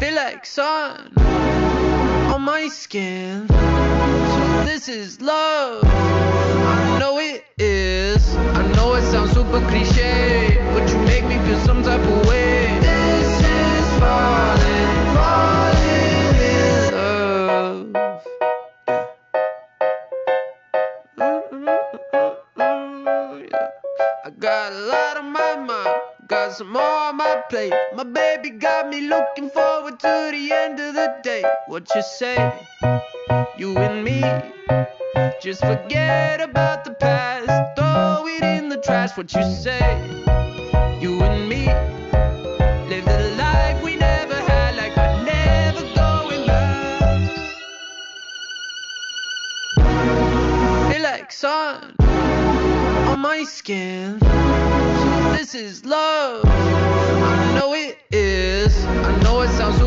Feel like sun on my skin. So this is love. I know it is. I know it sounds super cliche, but you make me feel some type of way. This is falling, falling in love. Yeah. I got a lot on my mind, got some more on my plate. My baby got me looking forward to the end of the day. What you say? You and me, just forget about the past, throw it in the trash. What you say? You and me, live the life we never had, like we're never going back. Feel like sun on my skin. So this is love. I know it is. I know it sounds